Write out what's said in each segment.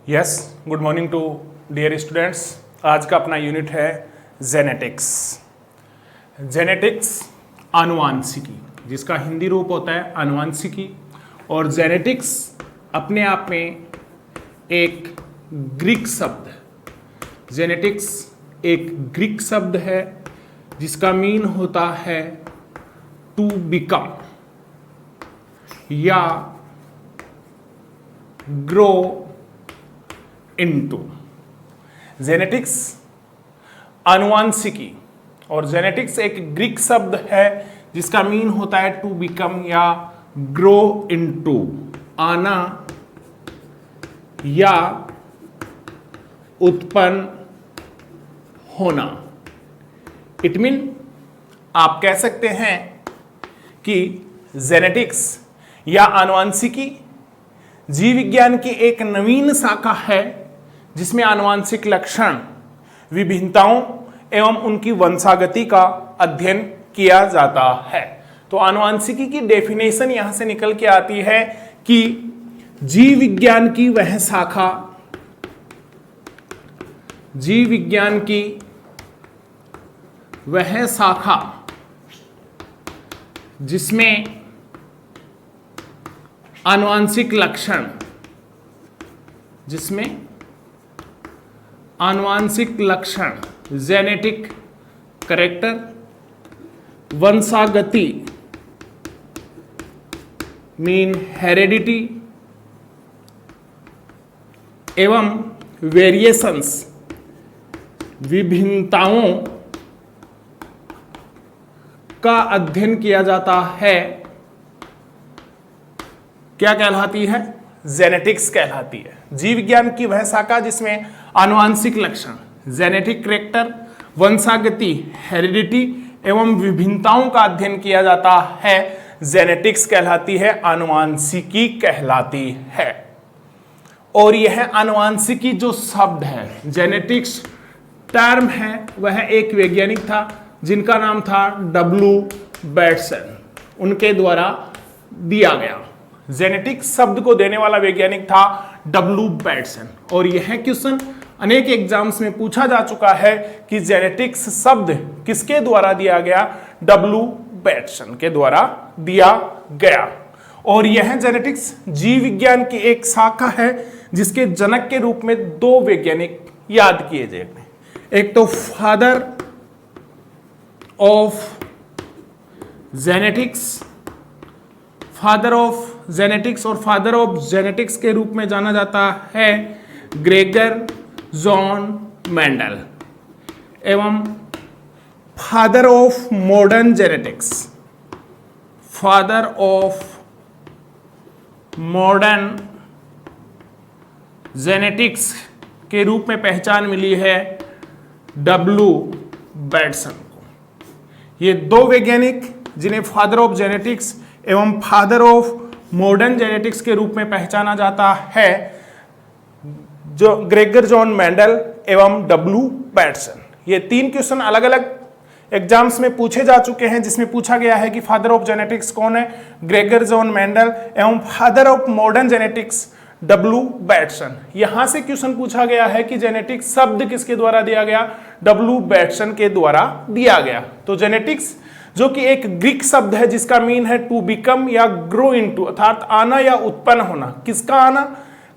Yes, good morning to dear students. आज का अपना यूनिट है जेनेटिक्स। जेनेटिक्स आनुवांशिकी, जिसका हिंदी रूप होता है आनुवांशिकी। और जेनेटिक्स अपने आप में एक ग्रीक शब्द है। जेनेटिक्स एक ग्रीक शब्द है जिसका मीन होता है टू बिकम या ग्रो इनटू। जेनेटिक्स आनुवांशिकी और जेनेटिक्स एक ग्रीक शब्द है जिसका मीन होता है टू बिकम या ग्रो इनटू, आना या उत्पन्न होना। इट मीन आप कह सकते हैं कि जेनेटिक्स या आनुवांशिकी जीव विज्ञान की एक नवीन शाखा है जिसमें आनुवांशिक लक्षण, विभिन्नताओं एवं उनकी वंशागति का अध्ययन किया जाता है। तो आनुवांशिकी की डेफिनेशन यहां से निकल के आती है कि जीव विज्ञान की वह शाखा, जीव विज्ञान की वह शाखा जिसमें आनुवांशिक लक्षण, जिसमें आनुवांशिक लक्षण, जेनेटिक कैरेक्टर, वंशागति मीन हेरेडिटी एवं वेरिएशंस विभिन्नताओं का अध्ययन किया जाता है, क्या कहलाती है? जेनेटिक्स कहलाती है। जीव विज्ञान की वह शाखा जिसमें आनुवांशिक लक्षण, जेनेटिक कैरेक्टर, वंशागति, हेरिडिटी एवं विभिन्नताओं का अध्ययन किया जाता है, जेनेटिक्स कहलाती है, आनुवांशिकी कहलाती है। और यह आनुवांशिकी जो शब्द है, जेनेटिक्स टर्म है, वह एक वैज्ञानिक था जिनका नाम था W. बैटसन, उनके द्वारा दिया गया। जेनेटिक्स शब्द को देने वाला वैज्ञानिक था W. बैटसन। और यह क्वेश्चन अनेक एग्जाम्स में पूछा जा चुका है कि जेनेटिक्स शब्द किसके द्वारा दिया गया? W. बैटसन के द्वारा दिया गया। और यह जेनेटिक्स जीव विज्ञान की एक शाखा है जिसके जनक के रूप में दो वैज्ञानिक याद किए जाते हैं। एक तो father of genetics, father of genetics और फादर ऑफ जेनेटिक्स के रूप में जाना जाता है ग्रेगर जॉन मेंडल, एवं father of modern genetics, father of modern genetics के रूप में पहचान मिली है W. बैटसन को। ये दो वैज्ञानिक जिन्हें फादर ऑफ जेनेटिक्स एवं फादर ऑफ मॉडर्न जेनेटिक्स के रूप में पहचाना जाता है, जो ग्रेगर जॉन मेंडल एवं W. बैटसन। ये तीन क्वेश्चन अलग अलग एग्जाम्स में पूछे जा चुके हैं, जिसमें पूछा गया है कि फादर ऑफ जेनेटिक्स कौन है? ग्रेगर जॉन मेंडल एवं father of modern genetics W. Bateson. यहां से क्वेश्चन पूछा गया है कि जेनेटिक्स शब्द किसके द्वारा दिया गया? W. बैटसन के द्वारा दिया गया। तो जेनेटिक्स जो कि एक ग्रीक शब्द है जिसका मीन है टू बिकम या ग्रो इनटू, अर्थात आना या उत्पन्न होना। किसका आना?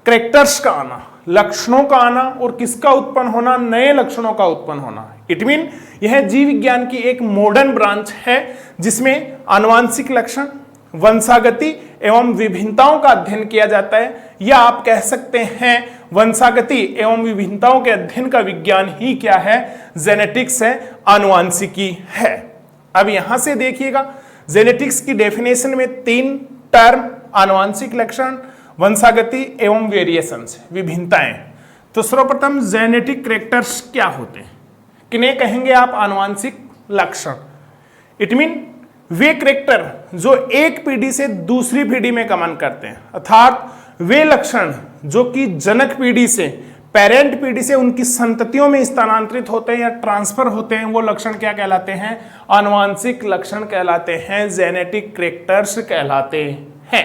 कैरेक्टर्स का आना, लक्षणों का आना। और किसका उत्पन्न होना? नए लक्षणों का उत्पन्न होना। इट मीन यह जीव विज्ञान की एक मॉडर्न ब्रांच है जिसमें आनुवांशिक लक्षण, वंशागति एवं विभिन्नताओं का अध्ययन किया जाता है, या आप कह सकते हैं वंशागति एवं विभिन्नताओं के अध्ययन का विज्ञान ही क्या है? जेनेटिक्स है, आनुवांशिकी है। अब यहां से देखिएगा, जेनेटिक्स की डेफिनेशन में तीन टर्म, आनुवांशिक लक्षण, वंशागति एवं वेरिएशंस, विभिन्नताएं। तो सर्वप्रथम जेनेटिक कैरेक्टर्स क्या होते हैं? किन्हें कहेंगे आप? आनुवांशिक लक्षण। इट मीन वे कैरेक्टर जो एक पीढ़ी से दूसरी पीढ़ी में गमन करते हैं, अर्थात वे लक्षण जो कि जनक पीढ़ी से, पेरेंट पीढ़ी से उनकी संततियों में स्थानांतरित होते हैं या ट्रांसफर होते हैं, वो लक्षण क्या कहलाते हैं? आनुवांशिक लक्षण कहलाते हैं, जेनेटिक कैरेक्टर्स कहलाते हैं।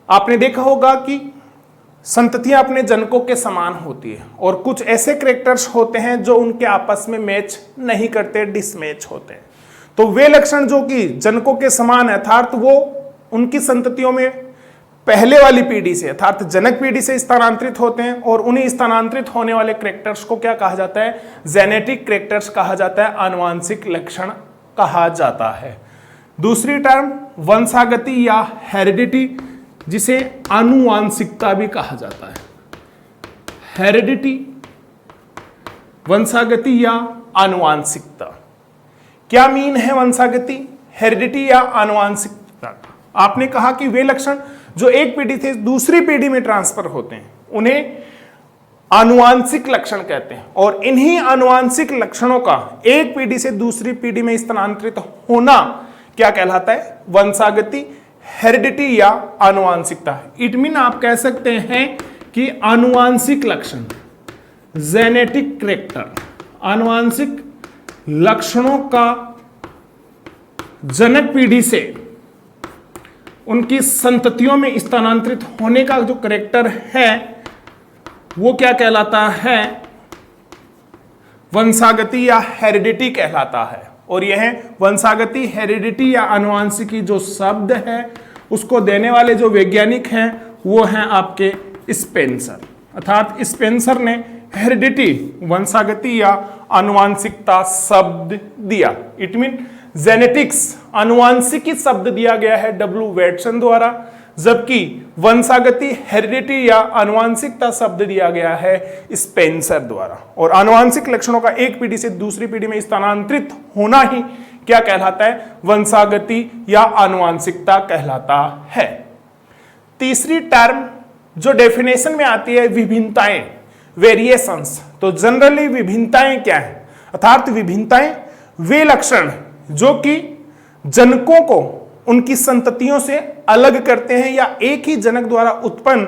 आपने देखा होगा कि संततियां अपने जनकों के समान होती है और कुछ ऐसे कैरेक्टर्स होते हैं जो उनके आपस में मैच नहीं करते, डिसमैच होते हैं। तो वे लक्षण जो कि जनकों के समान है, अर्थात वो उनकी संततियों में पहले वाली पीढ़ी से अर्थात जनक पीढ़ी से स्थानांतरित होते हैं और उन्हीं स्थानांतरित होने वाले कैरेक्टर्स को क्या कहा जाता है? जेनेटिक कैरेक्टर्स कहा जाता है, आनुवांशिक लक्षण कहा जाता है। दूसरी टर्म वंशागति या हेरिडिटी, जिसे आनुवांशिकता भी कहा जाता है। हेरिडिटी, वंशागति या आनुवांशिकता। क्या मीन है वंशागति, हेरिडिटी या आनुवांशिकता? आपने कहा कि वे लक्षण जो एक पीढ़ी से दूसरी पीढ़ी में ट्रांसफर होते हैं उन्हें आनुवांशिक लक्षण कहते हैं और इन्हीं आनुवांशिक लक्षणों का एक पीढ़ी से दूसरी पीढ़ी में स्थानांतरित होना क्या कहलाता है? वंशागति, हेरिडिटी या आनुवांशिकता। इट मीन आप कह सकते हैं कि आनुवांशिक लक्षण, जेनेटिक कैरेक्टर, आनुवांशिक लक्षणों का जनक पीढ़ी से उनकी संततियों में स्थानांतरित होने का जो कैरेक्टर है वो क्या कहलाता है? वंशागति या हेरिडिटी कहलाता है। और यह वंशागति, हेरिडिटी या आनुवांशिकी जो शब्द है उसको देने वाले जो वैज्ञानिक हैं वो हैं आपके स्पेंसर। अर्थात स्पेंसर ने हेरिडिटी, वंशागति या आनुवांशिकता शब्द दिया। इट मीन जेनेटिक्स, आनुवांशिकी शब्द दिया गया है डब्ल्यू वेटसन द्वारा, जबकि वंशागति, हेरिडिटी या आनुवांशिकता शब्द दिया गया है स्पेंसर द्वारा। और आनुवांशिक लक्षणों का एक पीढ़ी से दूसरी पीढ़ी में स्थानांतरित होना ही क्या कहलाता है? वंशागति या आनुवांशिकता कहलाता है। तीसरी टर्म जो डेफिनेशन में आती है विभिन्नताएं, वेरिएशंस। तो जनरली विभिन्नताएं क्या है? अर्थात विभिन्नताएं वे लक्षण जो कि जनकों को उनकी संततियों से अलग करते हैं या एक ही जनक द्वारा उत्पन्न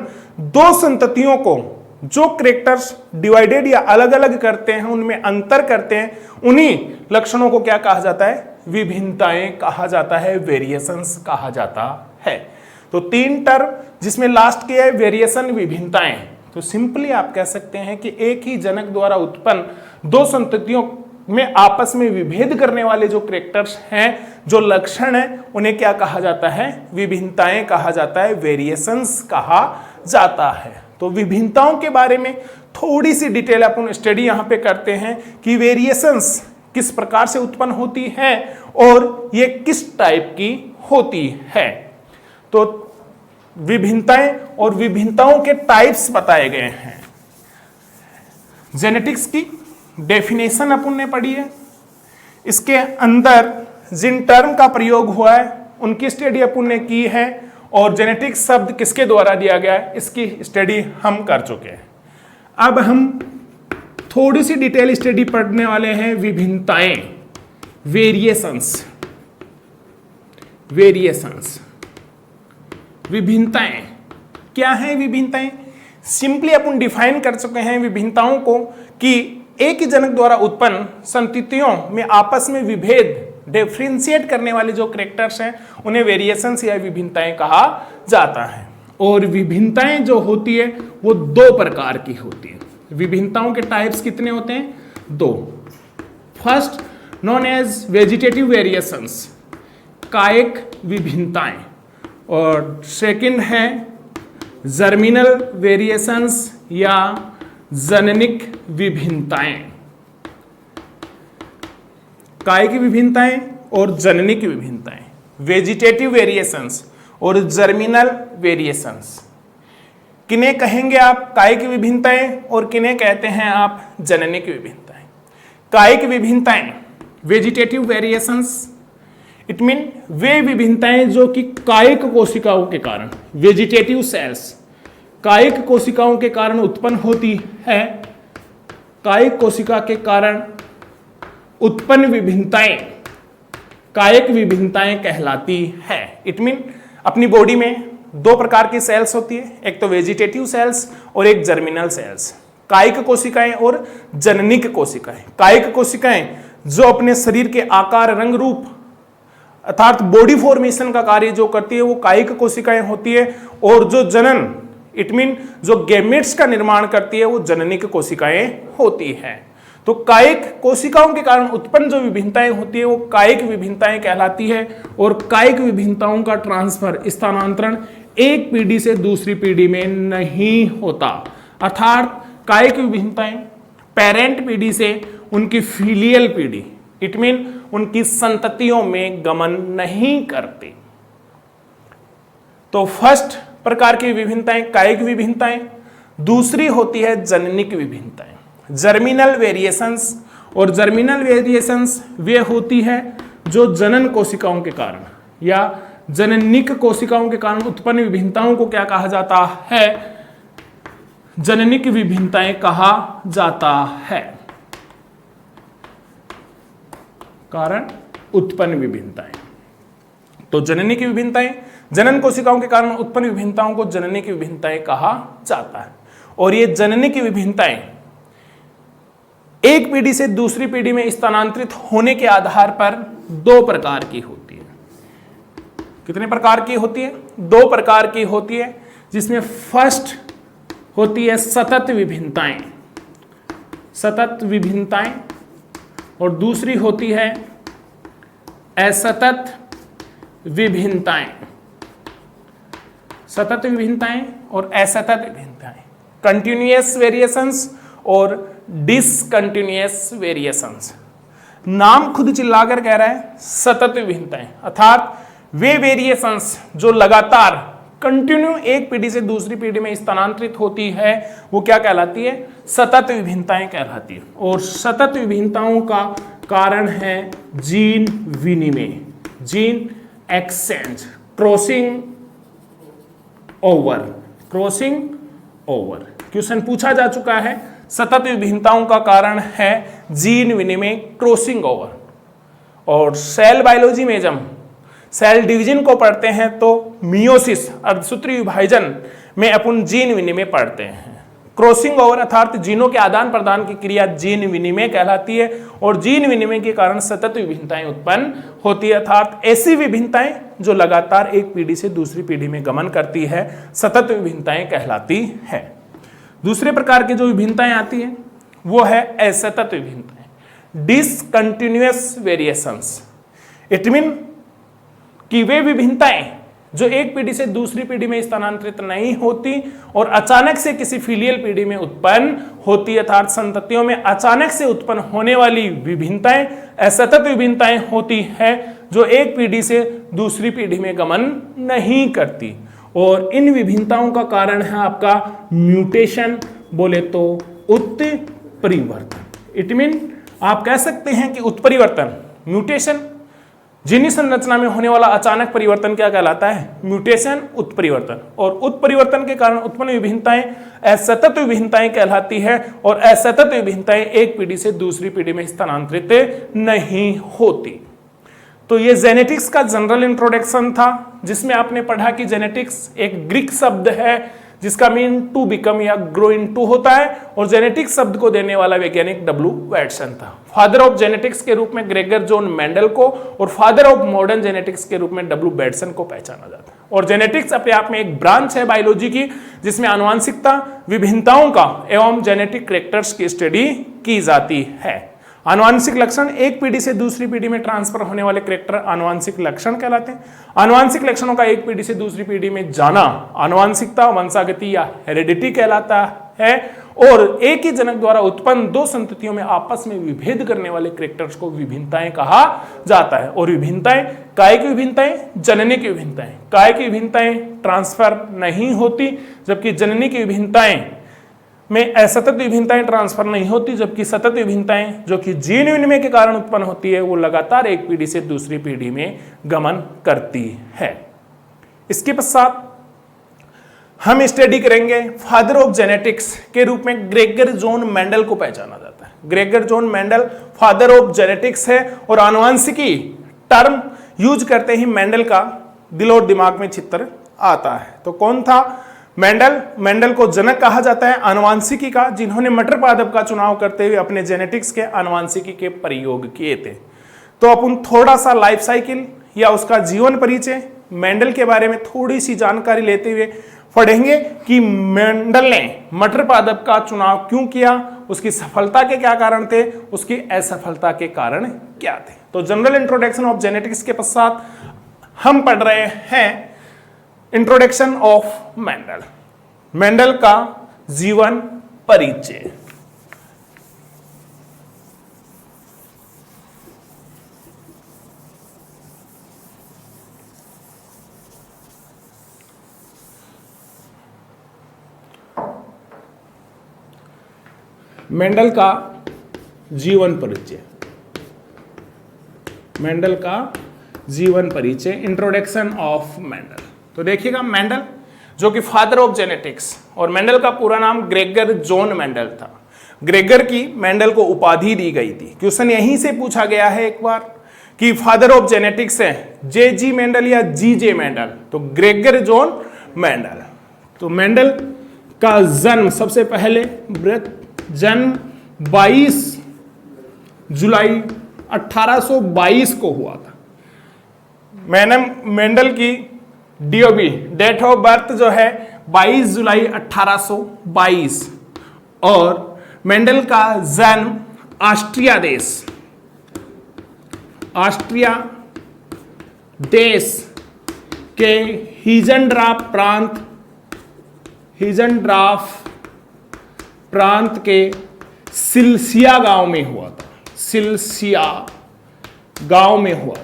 दो संततियों को जो कैरेक्टर्स डिवाइडेड या अलग अलग करते हैं, उनमें अंतर करते हैं, उन्हीं लक्षणों को क्या कहा जाता है? विभिन्नताएं कहा जाता है, वेरिएशंस कहा जाता है। तो तीन टर्म जिसमें लास्ट की है वेरिएशन, विभिन्नताएं। तो सिंपली आप कह सकते हैं कि एक ही जनक द्वारा उत्पन्न दो संततियों में आपस में विभेद करने वाले जो कैरेक्टर्स हैं, जो लक्षण हैं, उन्हें क्या कहा जाता है? विभिन्नताएं कहा जाता है, वेरिएशंस कहा जाता है। तो विभिन्नताओं के बारे में थोड़ी सी डिटेल अपन स्टडी यहाँ पे करते हैं कि वेरिएशंस किस प्रकार से उत्पन्न होती है और ये किस टाइप की होती है। तो विभिन्नताएं और विभिन्नताओं के टाइप्स बताए गए हैं। जेनेटिक्स की डेफिनेशन अपन ने पढ़ी है, इसके अंदर जिन टर्म का प्रयोग हुआ है उनकी स्टडी अपन ने की है और जेनेटिक्स शब्द किसके द्वारा दिया गया है इसकी स्टडी हम कर चुके हैं। अब हम थोड़ी सी डिटेल स्टडी पढ़ने वाले हैं विभिन्नताएं, वेरिएशंस। वेरिएशंस, विभिन्नताएं क्या है? विभिन्नताएं सिंपली अपन डिफाइन कर चुके हैं विभिन्नताओं को कि एक ही जनक द्वारा उत्पन्न संततियों में आपस में विभेद, डिफरेंशिएट करने वाले जो कैरेक्टर्स हैं उन्हें वेरिएशंस या विभिन्नताएं कहा जाता है। और विभिन्नताएं जो होती है वो दो प्रकार की होती है। विभिन्नताओं के टाइप्स कितने होते हैं? दो। First non as vegetative variations, कायिक विभिन्नताएं, और सेकंड है जर्मिनल वेरिएशंस या जननिक विभिन्नताएं। कायिक विभिन्नताएं और जननिक विभिन्नताएं, वेजिटेटिव वेरिएशंस और जर्मिनल वेरिएशंस। किन्हें कहेंगे आप कायिक विभिन्नताएं और किन्हें कहते हैं आप जननिक विभिन्नताएं? कायिक विभिन्नताएं, वेजिटेटिव वेरिएशंस, इट मीन वे विभिन्नताएं जो कि कायिक कोशिकाओं के कारण, वेजिटेटिव सेल्स, कायिक कोशिकाओं के कारण उत्पन्न होती है। कायिक कोशिका के कारण उत्पन्न विभिन्नताएं कायिक विभिन्नताएं कहलाती है। इट मीन अपनी बॉडी में दो प्रकार की सेल्स होती है, एक तो वेजिटेटिव सेल्स और एक जर्मिनल सेल्स। कायिक कोशिकाएं और जननिक कोशिकाएं। कायिक कोशिकाएं जो अपने शरीर के आकार, रंग, रूप अर्थात बॉडी फॉर्मेशन का कार्य जो करती है वो कायिक कोशिकाएं होती है, और जो जनन इट मीन जो गैमेट्स का निर्माण करती है वो जननिक कोशिकाएं होती हैं। तो कायिक कोशिकाओं के कारण उत्पन्न जो विभिन्नताएं होती है वो कायिक विभिन्नताएं कहलाती है। और कायिक विभिन्नताओं का ट्रांसफर, स्थानांतरण एक पीढ़ी से दूसरी पीढ़ी में नहीं होता, अर्थात कायिक विभिन्नताएं पेरेंट पीढ़ी से उनकी फिलियल पीढ़ी, इट मीन उनकी संततियों में गमन नहीं करती। तो फर्स्ट प्रकार की विभिन्नताएं कायिक विभिन्नताएं, दूसरी होती है जननिक विभिन्नताएं, जर्मिनल वेरिएशंस। और जर्मिनल वेरिएशंस वे होती है जो जनन कोशिकाओं के कारण या जननिक कोशिकाओं के कारण उत्पन्न विभिन्नताओं को क्या कहा जाता है? जननिक विभिन्नताएं कहा जाता है। कारण उत्पन्न विभिन्नताएं, तो जननिक विभिन्नताएं, जनन कोशिकाओं के कारण उत्पन्न विभिन्नताओं को जननिक विभिन्नताएं कहा जाता है। और ये जननिक विभिन्नताएं एक पीढ़ी से दूसरी पीढ़ी में स्थानांतरित होने के आधार पर दो प्रकार की होती है। कितने प्रकार की होती है? दो प्रकार की होती है, जिसमें फर्स्ट होती है सतत विभिन्नताएं, सतत विभिन्नताएं, और दूसरी होती है असतत विभिन्नताएं। सतत विभिन्नताएं और असतत विभिन्नताएं, कंटिन्यूअस वेरिएशंस और डिसकंटिन्यूअस वेरिएशंस। नाम खुद चिल्लाकर कह रहा है सतत विभिन्नताएं, अर्थात वे वेरिएशंस जो लगातार कंटिन्यू एक पीढ़ी से दूसरी पीढ़ी में स्थानांतरित होती है वो क्या कहलाती है? सतत विभिन्नताएं कहलाती है। और सतत विभिन्नताओं का कारण है जीन विनिमय, gene exchange, crossing over, crossing over. Question पूछा जा चुका है, सतत विभिन्नताओं का कारण है जीन विनिमय, क्रॉसिंग ओवर। और सेल बायोलॉजी में जब सेल डिवीजन को पढ़ते हैं तो मियोसिस, अर्धसूत्री विभाजन में अपन जीन विनिमय पढ़ते हैं। क्रॉसिंग ओवर अर्थात जीनों के आदान प्रदान की क्रिया जीन विनिमय कहलाती है। और जीन विनिमय के कारण सतत विभिन्नताएं उत्पन्न होती है, अर्थात ऐसी विभिन्नताएं जो लगातार एक पीढ़ी से दूसरी पीढ़ी में गमन करती है, सतत विभिन्नताएं कहलाती है। दूसरे प्रकार की जो विभिन्नताएं आती है वो है असतत विभिन्नताएं, डिसकंटिन्यूअस वेरिएशंस। इट मीन कि वे विभिन्नताएं जो एक पीढ़ी से दूसरी पीढ़ी में स्थानांतरित नहीं होती और अचानक से किसी फिलियल पीढ़ी में उत्पन्न होती, अर्थात संततियों में अचानक से उत्पन्न होने वाली विभिन्नताएं असतत विभिन्नताएं होती है जो एक पीढ़ी से दूसरी पीढ़ी में गमन नहीं करती। और इन विभिन्नताओं का कारण है आपका म्यूटेशन, बोले तो उत्परिवर्तन। इट मीन आप कह सकते हैं कि उत्परिवर्तन, म्यूटेशन, जीनी संरचना में होने वाला अचानक परिवर्तन क्या कहलाता है? म्यूटेशन, उत्परिवर्तन। और उत्परिवर्तन के कारण उत्पन्न विभिन्नताएं असतत विभिन्नताएं कहलाती है। और असतत विभिन्नताएं एक पीढ़ी से दूसरी पीढ़ी में स्थानांतरित नहीं होती। तो ये जेनेटिक्स का जनरल इंट्रोडक्शन था, जिसमें आपने पढ़ा कि जेनेटिक्स एक ग्रीक शब्द है जिसका मीन टू बिकम या ग्रो इनटू होता है। और जेनेटिक्स शब्द को देने वाला वैज्ञानिक डब्ल्यू वैटसन था। फादर ऑफ जेनेटिक्स के रूप में ग्रेगर जॉन मेंडल को और फादर ऑफ मॉडर्न जेनेटिक्स के रूप में डब्ल्यू वैटसन को पहचाना जाता है। और जेनेटिक्स अपने आप में एक ब्रांच है बायोलॉजी की, जिसमें आनुवंशिकता, विभिन्नताओं का एवं जेनेटिक कैरेक्टर्स की स्टडी की जाती है। आनुवंशिक लक्षण एक पीढ़ी से दूसरी पीढ़ी में ट्रांसफर होने वाले कैरेक्टर आनुवंशिक लक्षण कहलाते हैं। आनुवंशिक लक्षणों का एक पीढ़ी से दूसरी पीढ़ी में जाना आनुवंशिकता, वंशागति या हेरिडिटी कहलाता है। और एक ही जनक द्वारा उत्पन्न दो संततियों में आपस में विभेद करने वाले कैरेक्टर्स को विभिन्नताएं कहा जाता है। और विभिन्नताएं कायिक विभिन्नताएं, जननिक विभिन्नताएं। कायिक विभिन्नताएं ट्रांसफर नहीं होती, जबकि जननिक विभिन्नताएं में असतत विभिन्नताएं ट्रांसफर नहीं होती, जबकि सतत विभिन्नताएं जो कि जीन विनिमय के कारण उत्पन्न होती है वो लगातार एक पीढ़ी से दूसरी पीढ़ी में गमन करती है। इसके पश्चात हम स्टडी करेंगे फादर ऑफ जेनेटिक्स के रूप में ग्रेगर जॉन मेंडल को पहचाना जाता है। Gregor John Mendel father of genetics है। और आनुवंशिकी टर्म यूज करते ही मेंडल का दिल और दिमाग में चित्र आता है। तो कौन था मेंडल? मेंडल को जनक कहा जाता है आनुवंशिकी का, जिन्होंने मटर पादप का चुनाव करते हुए अपने जेनेटिक्स के आनुवंशिकी के प्रयोग किए थे। तो अपन थोड़ा सा लाइफ साइकिल या उसका जीवन परिचय, मेंडल के बारे में थोड़ी सी जानकारी लेते हुए पढ़ेंगे कि मेंडल ने मटर पादप का चुनाव क्यों किया, उसकी सफलता के क्या कारण थे, उसकी असफलता के कारण क्या थे। तो जनरल इंट्रोडक्शन ऑफ जेनेटिक्स के पश्चात हम पढ़ रहे हैं इंट्रोडक्शन ऑफ मेंडल, मेंडल का जीवन परिचय। मेंडल का जीवन परिचय, मेंडल का जीवन परिचय, इंट्रोडक्शन ऑफ मेंडल। तो देखिएगा, मेंडल जो कि फादर ऑफ जेनेटिक्स, और मेंडल का पूरा नाम ग्रेगर जॉन मेंडल था। ग्रेगर की मेंडल को उपाधि दी गई थी। क्वेश्चन यहीं से पूछा गया है एक बार कि फादर ऑफ जेनेटिक्स है जे मेंडल या जे मेंडल, तो ग्रेगर जॉन मेंडल। तो मेंडल का जन्म सबसे पहले जन्म 22 जुलाई 1822 को हुआ था। मेंडल की डीओबी, डेट ऑफ बर्थ जो है 22 जुलाई 1822, और मेंडल का जन्म ऑस्ट्रिया देश के हिजनड्राफ प्रांत के सिलसिया गांव में हुआ था। सिलसिया गांव में हुआ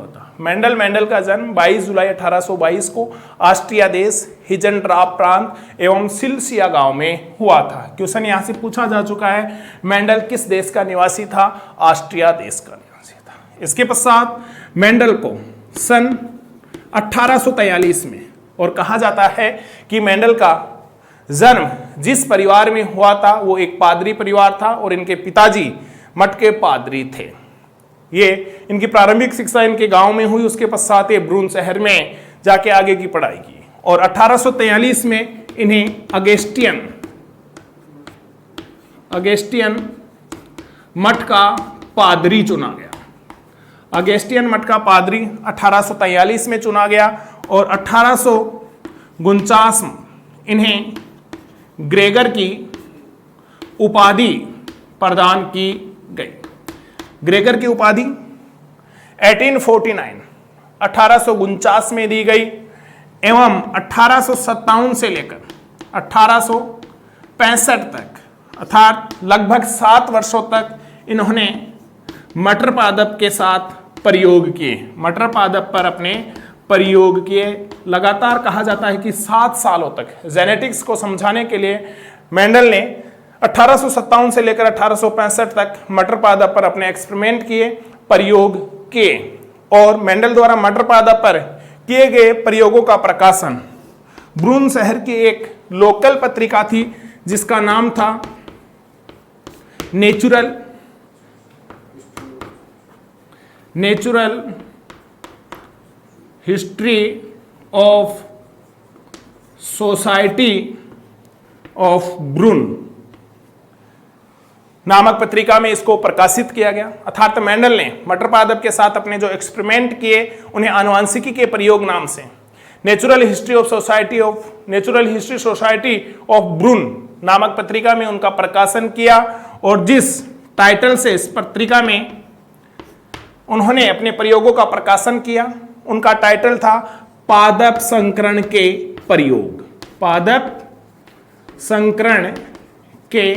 था। मेंडल का जन्म 22 जुलाई 1822 को ऑस्ट्रिया देश हिजनड्राफ प्रांत एवं सिलसिया गांव में हुआ था। क्वेश्चन यहां से पूछा जा चुका है, मेंडल किस देश का निवासी था? ऑस्ट्रिया देश का निवासी था। इसके पश्चात मेंडल को सन 1843 में, और कहा जाता है कि मेंडल का जन्म जिस परिवार में हुआ था वो एक पादरी परिवार था, और इनके पिताजी मठ के पादरी थे। ये इनकी प्रारंभिक शिक्षा इनके गांव में हुई, उसके पश्चात ये ब्रून शहर में जाके आगे की पढ़ाई की, और 1843 में इन्हें अगस्टियन मठ का पादरी चुना गया। अगस्टियन मठ का पादरी 1843 में चुना गया, और 1849 में इन्हें ग्रेगर की उपाधि प्रदान की गई। ग्रेगर की उपाधि 1849 में दी गई, एवं 1857 से लेकर 1865 तक, अर्थात लगभग 7 वर्षों तक इन्होंने मटर पादप के साथ प्रयोग किए, मटर पादप पर अपने प्रयोग किए। लगातार कहा जाता है कि 7 सालों तक जेनेटिक्स को समझाने के लिए मेंडल ने 1857 से लेकर 1865 तक मटर पादप पर अपने एक्सपेरिमेंट किए, प्रयोग किए, और मेंडल द्वारा मटर पादप पर किए गए प्रयोगों का प्रकाशन ब्रून शहर की एक लोकल पत्रिका थी जिसका नाम था natural history of society of Brunn नामक पत्रिका में इसको प्रकाशित किया गया। अर्थात मेंडल ने मटर पादप के साथ अपने जो एक्सपेरिमेंट किए उन्हें आनुवंशिकी के प्रयोग नाम से natural history society of Brunn नामक पत्रिका में उनका प्रकाशन किया, और जिस टाइटल से इस पत्रिका में उन्होंने अपने प्रयोगों का प्रकाशन किया उनका टाइटल था पादप संकरण के प्रयोग। पादप संकरण के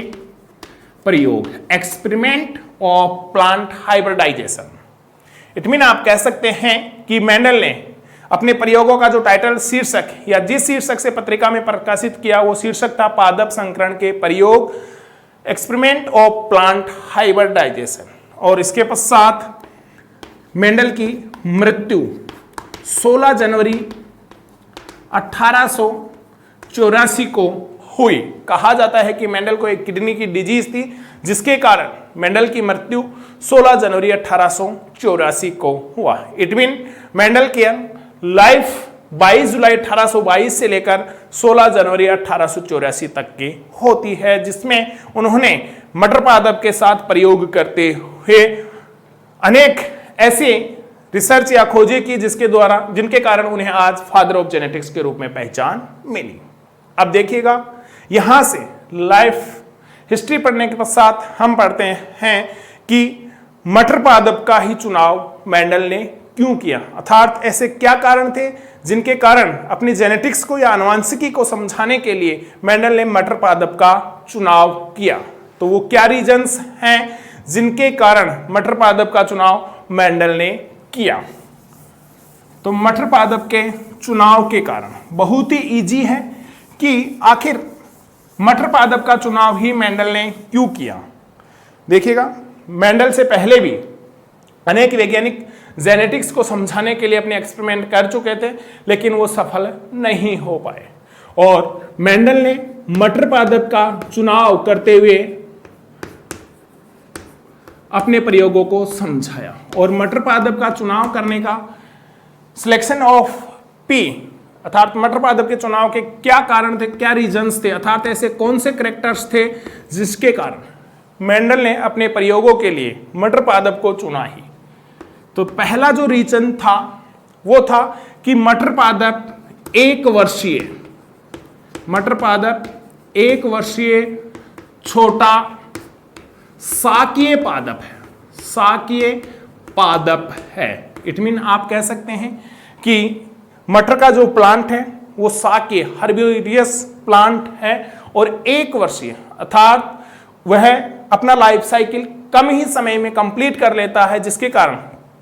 प्रयोग, experiment of plant hybridization. It mean आप कह सकते हैं कि मेंडल ने अपने प्रयोगों का जो टाइटल, शीर्षक, या जिस शीर्षक से पत्रिका में प्रकाशित किया वो शीर्षक था पादप संकरण के प्रयोग, एक्सपेरिमेंट ऑफ प्लांट हाइब्रिडाइजेशन। और इसके पश्चात मेंडल की मृत्यु 16 जनवरी 1884 को हुई। कहा जाता है कि मेंडल को एक किडनी की डिजीज थी जिसके कारण मेंडल की मृत्यु 16 जनवरी 1884 को हुआ। इट मीन मेंडल की लाइफ 22 जुलाई 1822 से लेकर 16 जनवरी 1884 तक की होती है, जिसमें उन्होंने मटर पादप के साथ प्रयोग करते हुए अनेक ऐसे रिसर्च या खोजें की जिनके कारण उन्हें आज फादर ऑफ जेनेटिक्स के रूप में पहचान मिली। अब देखिएगा, यहां से लाइफ हिस्ट्री पढ़ने के पश्चात हम पढ़ते हैं कि मटर पादप का ही चुनाव मेंडल ने क्यों किया, अर्थात ऐसे क्या कारण थे जिनके कारण अपनी जेनेटिक्स को या आनुवंशिकी को समझाने के लिए मेंडल ने मटर पादप का चुनाव किया। तो वो क्या रीजंस हैं जिनके कारण मटर पादप का चुनाव मेंडल ने किया। तो मटर पादप के चुनाव के कारण बहुत ही इजी है कि आखिर मटर पादप का चुनाव ही मेंडल ने क्यों किया। देखिएगा, मेंडल से पहले भी अनेक वैज्ञानिक जेनेटिक्स को समझाने के लिए अपने एक्सपेरिमेंट कर चुके थे, लेकिन वो सफल नहीं हो पाए और मेंडल ने मटर पादप का चुनाव करते हुए अपने प्रयोगों को समझाया। और मटर पादप का चुनाव करने का सिलेक्शन ऑफ पी, अर्थात मटर पादप के चुनाव के क्या कारण थे, क्या रीजंस थे, अर्थात ऐसे कौन से कैरेक्टर्स थे जिसके कारण मेंडल ने अपने प्रयोगों के लिए मटर पादप को चुना ही। तो पहला जो रीजन था वो था कि मटर पादप एक वर्षीय छोटा साकीय पादप है। इट मीन आप कह सकते हैं कि मटर का जो प्लांट है वो साकीय हर्बिवोरियस प्लांट है और एक वर्षीय, अर्थात वह अपना लाइफ साइकिल कम ही समय में कंप्लीट कर लेता है, जिसके कारण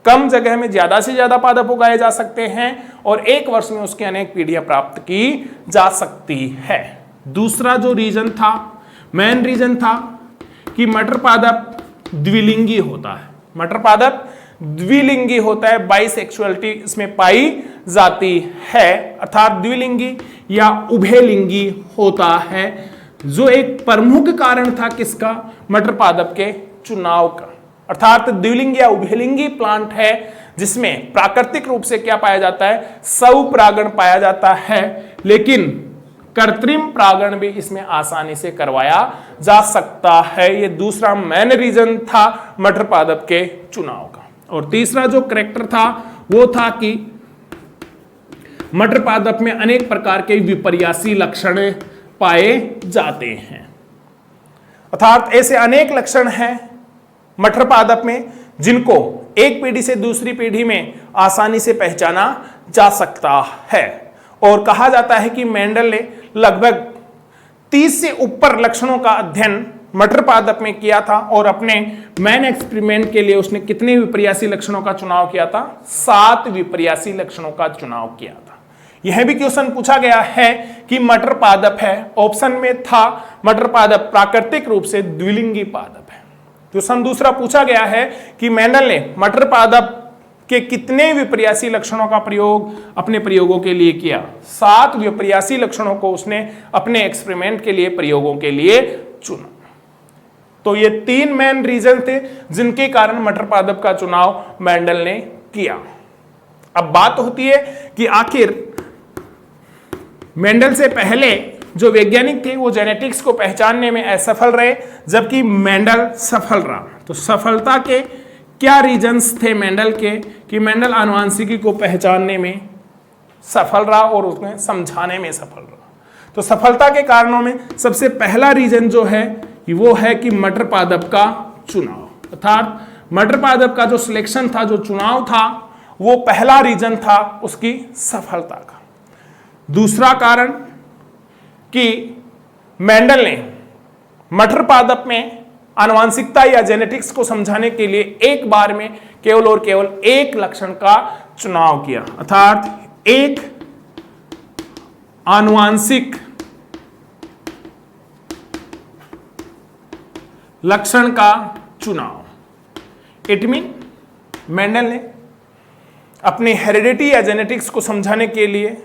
कम जगह में ज्यादा से ज्यादा पादप उगाए जा सकते हैं और एक वर्ष में उसकी अनेक पीढ़ियां प्राप्त की जा सकती है। दूसरा जो रीजन था, मेन रीजन था कि मटर पादप द्विलिंगी होता है, बाइसेक्सुअलिटी इसमें पाई जाती है, अर्थात द्विलिंगी या उभयलिंगी होता है, जो एक प्रमुख कारण था किसका, मटर पादप के चुनाव का। अर्थात द्विलिंगी या उभयलिंगी प्लांट है जिसमें प्राकृतिक रूप से क्या पाया जाता है, स्वपरागण पाया जाता है, लेकिन कृत्रिम परागण भी इसमें आसानी से करवाया जा सकता है। ये दूसरा मेन रीजन था मटर पादप के चुनाव का। और तीसरा जो कैरेक्टर था वो था कि मटर पादप में अनेक प्रकार के विपर्यासी लक्षण पाए जाते हैं, अर्थात ऐसे अनेक लक्षण हैं मटर पादप में जिनको एक पीढ़ी से दूसरी पीढ़ी में आसानी से पहचाना जा सकता है। और कहा जाता है कि मेंडल ने लगभग 30 से ऊपर लक्षणों का अध्ययन मटर पादप में किया था और अपने मेन एक्सपेरिमेंट के लिए उसने कितने विपर्यासी लक्षणों का चुनाव किया था, 7 विपर्यासी लक्षणों का चुनाव किया था। यह भी क्वेश्चन पूछा गया है कि मटर पादप है, ऑप्शन में था मटर पादप प्राकृतिक रूप से द्विलिंगी पादप है। क्वेश्चन दूसरा पूछा गया है कि मेंडल ने मटर पादप के कितने विपर्यासी लक्षणों का प्रयोग अपने प्रयोगों के लिए किया। 7 विपर्यासी लक्षणों को उसने अपने एक्सपेरिमेंट के लिए, प्रयोगों के लिए चुना। तो ये 3 मेन रीजन थे जिनके कारण मटर पादप का चुनाव मेंडल ने किया। अब बात होती है कि आखिर मेंडल से पहले जो वैज्ञानिक थे वो जेनेटिक्स को पहचानने में असफल रहे, जबकि मेंडल सफल रहा। तो सफलता के क्या रीजंस थे मेंडल के कि मेंडल आनुवंशिकी को पहचानने में सफल रहा और उसमें समझाने में सफल रहा। तो सफलता के कारणों में सबसे पहला रीजन जो है वो है कि मटर पादप का चुनाव, अर्थात मटर पादप का जो सिलेक्शन था, जो चुनाव था, वो पहला रीजन था उसकी सफलता का। दूसरा कारण कि मेंडल ने मटर पादप में आनुवंशिकता या जेनेटिक्स को समझाने के लिए एक बार में केवल और केवल एक लक्षण का चुनाव किया, अर्थात एक आनुवंशिक लक्षण का चुनाव। इट मीन मेंडल ने अपनी हेरिडिटी या जेनेटिक्स को समझाने के लिए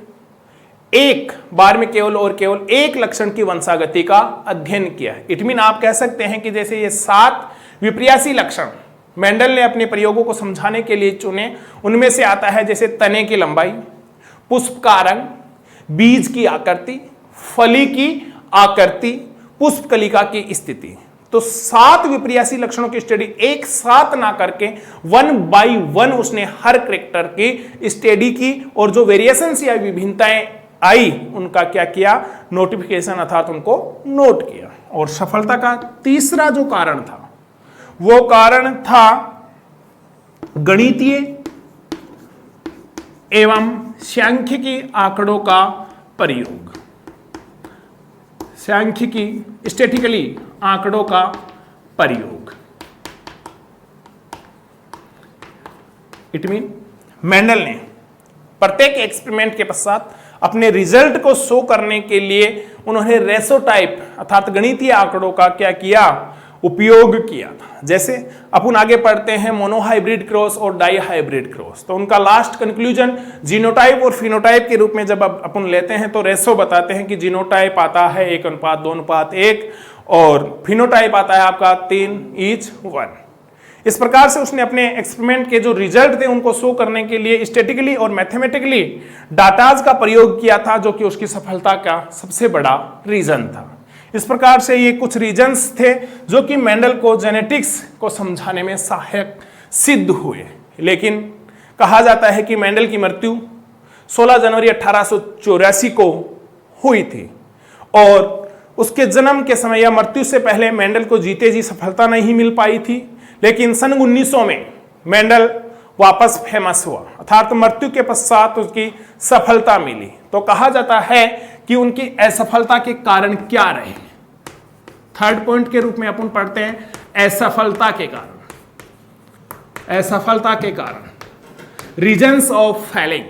एक बार में केवल और केवल एक लक्षण की वंशागति का अध्ययन किया। इट मीन आप कह सकते हैं कि जैसे ये 7 विपर्यासी लक्षण मेंडल ने अपने प्रयोगों को समझाने के लिए चुने, उनमें से आता है जैसे तने की लंबाई, पुष्प का रंग, बीज की आकृति, फली की आकृति, पुष्प कलिका की स्थिति। तो 7 विपर्यासी लक्षणों की स्टडी एक साथ ना करके 1 बाय 1 उसने हर कैरेक्टर की स्टडी की और जो वेरिएशंस या विभिन्नताएं आई उनका क्या किया, नोटिफिकेशन अर्थात उनको नोट किया। और सफलता का तीसरा जो कारण था वो कारण था गणितीय एवं सांख्यिकी आंकड़ों का प्रयोग। सांख्यिकी स्टैटिस्टिकली आंकड़ों का प्रयोग। इट मीन मेंडल ने प्रत्येक एक्सपेरिमेंट के पश्चात अपने रिजल्ट को शो करने के लिए उन्होंने रेशो टाइप अर्थात गणितीय आंकड़ों का क्या किया, उपयोग किया था। जैसे अपन आगे पढ़ते हैं मोनोहाइब्रिड क्रॉस और डाई हाइब्रिड क्रॉस, तो उनका लास्ट कंक्लूजन जीनोटाइप और फिनोटाइप के रूप में जब अपन लेते हैं तो रेशो बताते हैं कि जीनोटाइप आता है 1:2:1 और फिनोटाइप आता है आपका 3:1। इस प्रकार से उसने अपने एक्सपेरिमेंट के जो रिजल्ट थे उनको शो करने के लिए स्टैटिस्टिकली और मैथमेटिकली डाटाज का प्रयोग किया था, जो कि उसकी सफलता का सबसे बड़ा रीजन था। इस प्रकार से ये कुछ रीजंस थे जो कि मेंडल को जेनेटिक्स को समझाने में सहायक सिद्ध हुए। लेकिन कहा जाता है कि मेंडल की मृत्यु 16 जनवरी 1884 को हुई थी और उसके जन्म के समय या मृत्यु से पहले मेंडल को जीते जी सफलता नहीं मिल पाई थी। लेकिन सन 1900 में मेंडल वापस फेमस हुआ अर्थात मृत्यु के पश्चात उसकी सफलता मिली। तो कहा जाता है कि उनकी असफलता के कारण क्या रहे। थर्ड पॉइंट के रूप में अपन पढ़ते हैं असफलता के कारण। असफलता के कारण रीजंस ऑफ फेलिंग।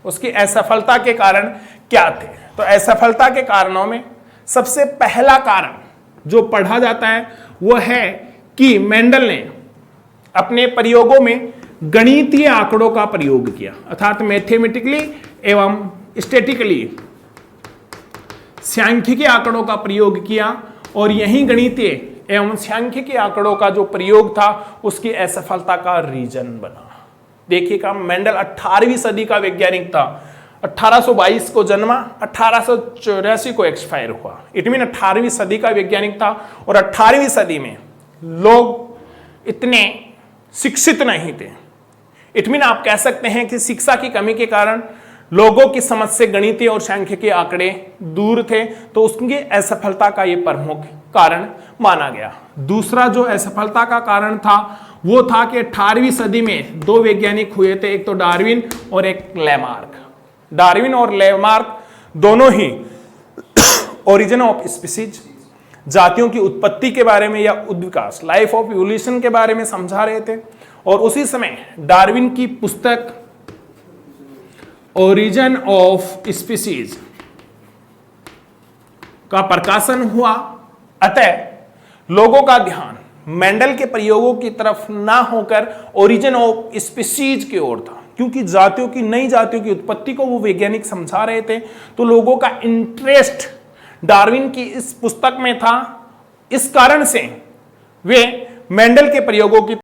उसकी असफलता के कारण क्या थे? तो असफलता के कारणों में सबसे पहला कारण जो पढ़ा जाता है वो है कि मेंडल ने अपने प्रयोगों में गणितीय आंकड़ों का प्रयोग किया अर्थात मैथमेटिकली एवं स्टैटिस्टिकली सांख्यिकी आंकड़ों का प्रयोग किया और यही गणितीय एवं सांख्यिकी आंकड़ों का जो प्रयोग था उसकी असफलता का रीजन बना। देखिएगा, मेंडल 18वीं सदी का वैज्ञानिक था। 1822 को जन्मा, 1884 को एक्सपायर हुआ। इट मीन 18वीं सदी का वैज्ञानिक था और 18वीं सदी में लोग इतने शिक्षित नहीं थे। इट मीन आप कह सकते हैं कि शिक्षा की कमी के कारण लोगों की समझ से गणितीय और सांख्यिकी आंकड़े दूर थे, तो उसकी असफलता का यह प्रमुख कारण माना गया। दूसरा जो असफलता का कारण था वो था कि 18वीं सदी में 2 वैज्ञानिक हुए थे, एक तो डार्विन और एक लैमार्क। डार्विन और लैमार्क दोनों ही ओरिजिन ऑफ स्पीसीज, जातियों की उत्पत्ति के बारे में या उद्विकास, लाइफ ऑफ इवोल्यूशन के बारे में समझा रहे थे। और उसी समय डार्विन की पुस्तक ओरिजिन ऑफ स्पीसीज का प्रकाशन हुआ। अतः लोगों का ध्यान मेंडल के प्रयोगों की तरफ ना होकर ओरिजिन ऑफ स्पीसीज की ओर था, क्योंकि जातियों की, नई जातियों की उत्पत्ति को वो वैज्ञानिक समझा रहे थे। तो लोगों का इंटरेस्ट डार्विन की इस पुस्तक में था। इस कारण से वे मेंडल के प्रयोगों की